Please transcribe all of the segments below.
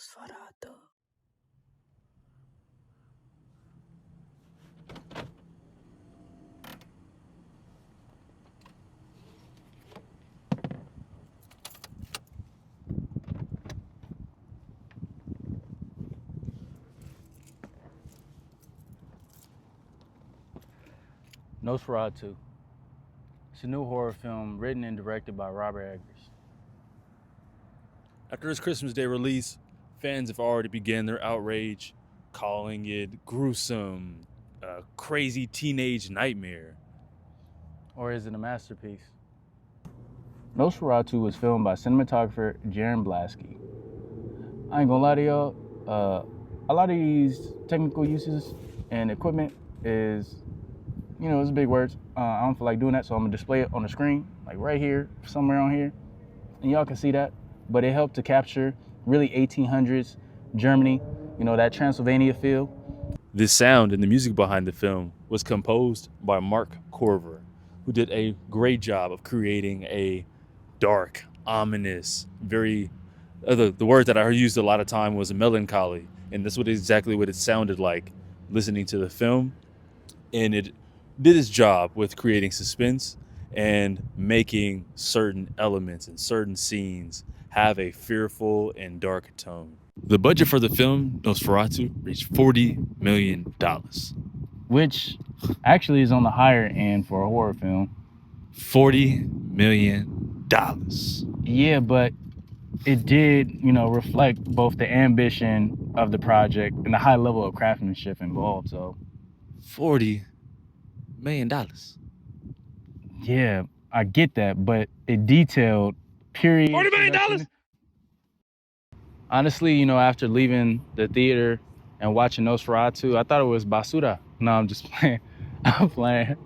Nosferatu. Nosferatu. It's a new horror film written and directed by Robert Eggers. After its Christmas Day release, fans have already begun their outrage, calling it gruesome, a crazy teenage nightmare. Or is it a masterpiece? Nosferatu was filmed by cinematographer Jaron Blasky. I ain't gonna lie to y'all, a lot of these technical uses and equipment is, it's big words. I don't feel like doing that, so I'm gonna display it on the screen, like right here, somewhere on here, and y'all can see that. But it helped to capture really 1800s Germany, that Transylvania feel. The sound and the music behind the film was composed by Mark Corver, who did a great job of creating a dark, ominous, very the word that I used a lot of time was melancholy, and that's exactly what it sounded like listening to the film. And it did its job with creating suspense and making certain elements and certain scenes have a fearful and dark tone. The budget for the film Nosferatu reached $40 million. Which actually is on the higher end for a horror film. $40 million. Yeah, but it did, reflect both the ambition of the project and the high level of craftsmanship involved. So $40 million. Yeah, I get that, but it detailed period. $40 million. Honestly, after leaving the theater and watching Nosferatu, I thought it was basura. No, I'm just playing. I'm playing.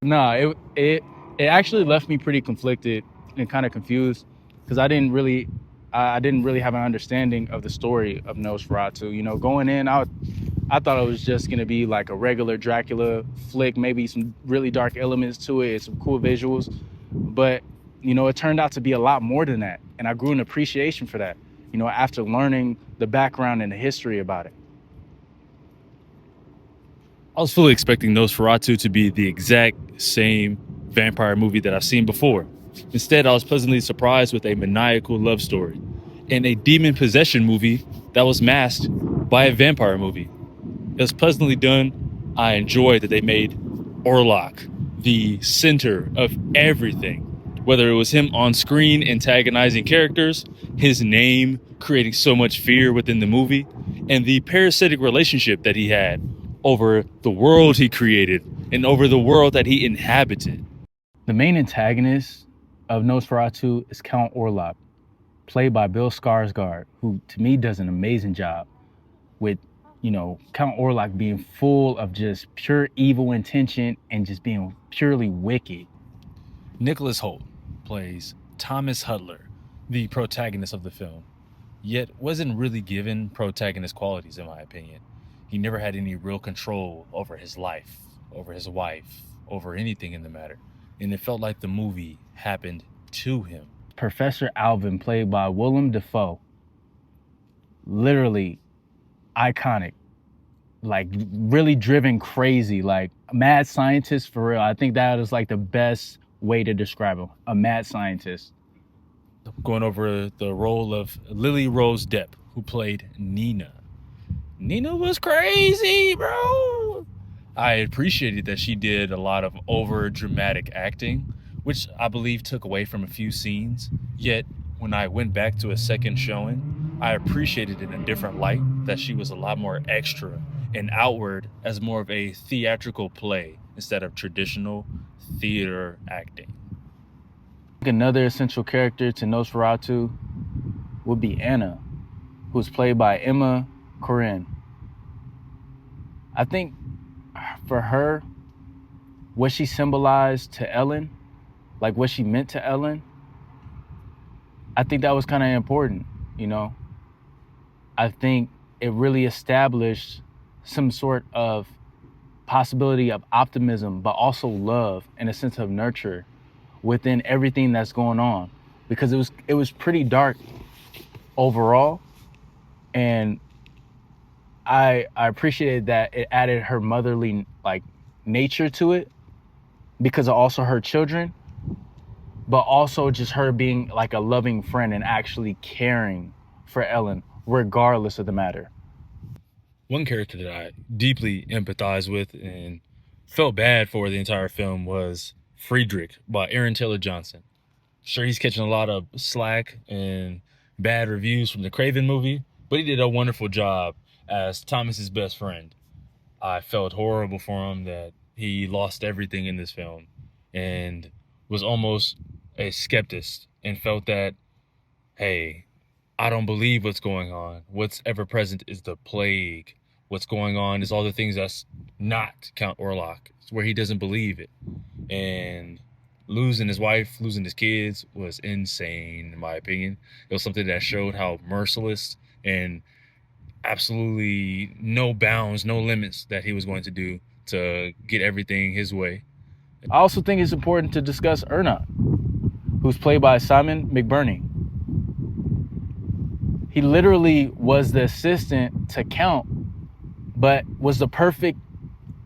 No, it actually left me pretty conflicted and kind of confused because I didn't really have an understanding of the story of Nosferatu. Going in, I thought it was just gonna be like a regular Dracula flick, maybe some really dark elements to it, some cool visuals, but it turned out to be a lot more than that, and I grew an appreciation for that. After learning the background and the history about it. I was fully expecting Nosferatu to be the exact same vampire movie that I've seen before. Instead, I was pleasantly surprised with a maniacal love story and a demon possession movie that was masked by a vampire movie. It was pleasantly done. I enjoyed that they made Orlok the center of everything, whether it was him on screen antagonizing characters, his name creating so much fear within the movie, and the parasitic relationship that he had over the world he created and over the world that he inhabited. The main antagonist of Nosferatu is Count Orlok, played by Bill Skarsgård, who to me does an amazing job with, Count Orlok being full of just pure evil intention and just being purely wicked. Nicholas Hoult plays Thomas Hudler, the protagonist of the film, yet wasn't really given protagonist qualities in my opinion. He never had any real control over his life, over his wife, over anything in the matter. And it felt like the movie happened to him. Professor Alvin, played by Willem Dafoe. Literally iconic. Like really driven crazy, like a mad scientist for real. I think that is like the best way to describe him. A mad scientist. Going over the role of Lily Rose Depp, who played Nina. Nina was crazy, bro. I appreciated that she did a lot of over dramatic acting, which I believe took away from a few scenes. Yet when I went back to a second showing, I appreciated it in a different light, that she was a lot more extra and outward as more of a theatrical play instead of traditional theater acting. Another essential character to Nosferatu would be Anna, who's played by Emma Corrin. I think for her, what she symbolized to Ellen, like what she meant to Ellen, I think that was kind of important, I think it really established some sort of possibility of optimism, but also love and a sense of nurture within everything that's going on, because it was pretty dark overall, And I appreciated that it added her motherly like nature to it because of also her children, but also just her being like a loving friend and actually caring for Ellen regardless of the matter. One character that I deeply empathized with and felt bad for the entire film was Friedrich by Aaron Taylor Johnson. Sure, he's catching a lot of slack and bad reviews from the Craven movie, but he did a wonderful job as Thomas's best friend. I felt horrible for him that he lost everything in this film and was almost a skeptic and felt that, hey, I don't believe what's going on. What's ever present is the plague. What's going on is all the things that's not Count Orlok. It's where he doesn't believe it. And losing his wife, losing his kids was insane, in my opinion. It was something that showed how merciless and absolutely no bounds, no limits that he was going to do to get everything his way. I also think it's important to discuss Erna, who's played by Simon McBurney. He literally was the assistant to Count, but was the perfect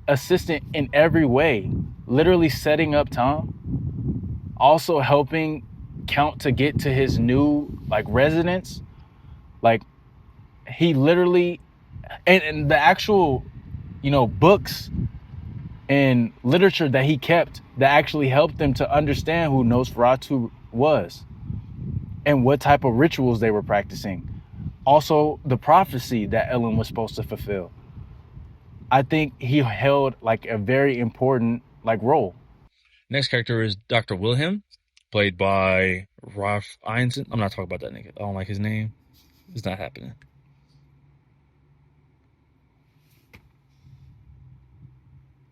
assistant in every way, literally setting up Tom, also helping Count to get to his new like residence. Like he literally, and the actual, books and literature that he kept that actually helped them to understand who Nosferatu was and what type of rituals they were practicing. Also, the prophecy that Ellen was supposed to fulfill. I think he held like a very important like role. Next character is Dr. Wilhelm, played by Ralph Ineson. I'm not talking about that nigga. I don't like his name. It's not happening.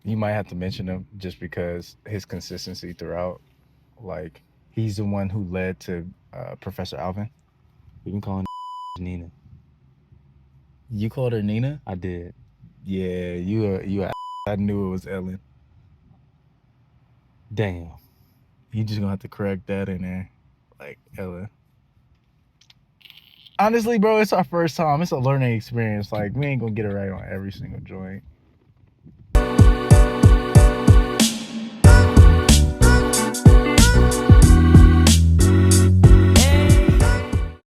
You might have to mention him just because his consistency throughout. Like he's the one who led to Professor Alvin. We can call him Nina. You called her Nina? I did. Yeah, you. I knew it was Ellen. Damn. You just gonna have to correct that in there, like Ellen. Honestly, bro, it's our first time. It's a learning experience. Like we ain't gonna get it right on every single joint.